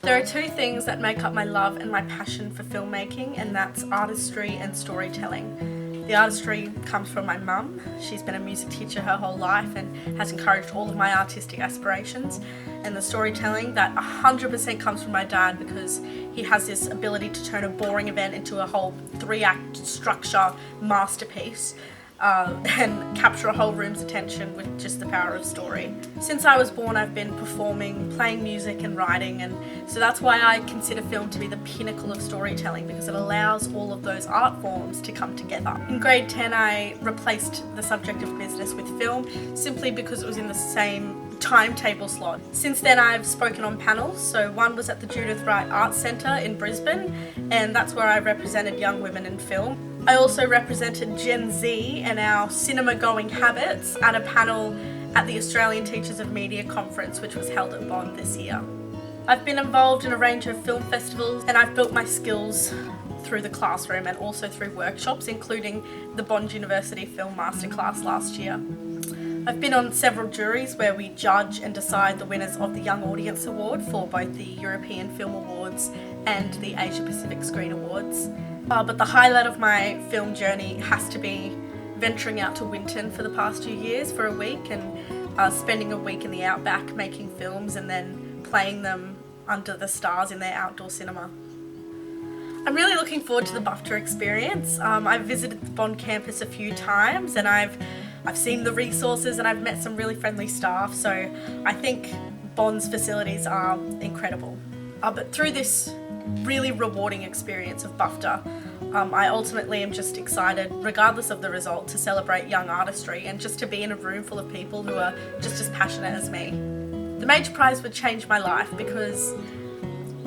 There are two things that make up my love and my passion for filmmaking, and that's artistry and storytelling. The artistry comes from my mum. She's been a music teacher her whole life and has encouraged all of my artistic aspirations. And the storytelling, that 100% comes from my dad, because he has this ability to turn a boring event into a whole 3-act structure masterpiece. And capture a whole room's attention with just the power of story. Since I was born, I've been performing, playing music and writing, and so that's why I consider film to be the pinnacle of storytelling, because it allows all of those art forms to come together. In grade 10, I replaced the subject of business with film, simply because it was in the same timetable slot. Since then, I've spoken on panels. So one was at the Judith Wright Arts Centre in Brisbane, and that's where I represented young women in film. I also represented Gen Z and our cinema-going habits at a panel at the Australian Teachers of Media Conference, which was held at Bond this year. I've been involved in a range of film festivals, and I've built my skills through the classroom and also through workshops, including the Bond University Film Masterclass last year. I've been on several juries where we judge and decide the winners of the Young Audience Award for both the European Film Awards and the Asia Pacific Screen Awards. But the highlight of my film journey has to be venturing out to Winton for the past few years for a week and spending a week in the outback making films and then playing them under the stars in their outdoor cinema. I'm really looking forward to the BUFTA experience. I've visited the Bond campus a few times, and I've seen the resources, and I've met some really friendly staff, so I think Bond's facilities are incredible. But through this really rewarding experience of BUFTA, I ultimately am just excited, regardless of the result, to celebrate young artistry and just to be in a room full of people who are just as passionate as me. The major prize would change my life because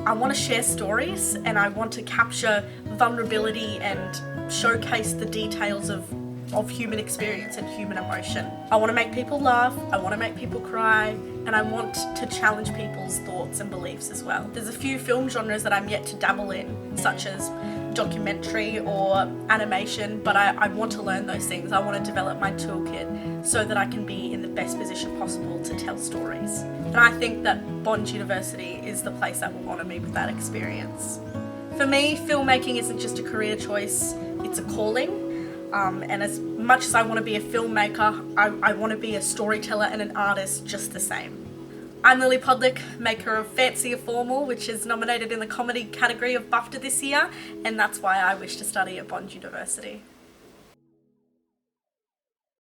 I want to share stories and I want to capture vulnerability and showcase the details of human experience and human emotion. I want to make people laugh, I want to make people cry, and I want to challenge people's thoughts and beliefs as well. There's a few film genres that I'm yet to dabble in, such as documentary or animation, but I want to learn those things. I want to develop my toolkit so that I can be in the best position possible to tell stories. And I think that Bond University is the place that will honour me with that experience. For me, filmmaking isn't just a career choice, it's a calling. And as much as I want to be a filmmaker, I want to be a storyteller and an artist just the same. I'm Lily Podlich, maker of Fancy or Formal, which is nominated in the comedy category of BUFTA this year, and that's why I wish to study at Bond University.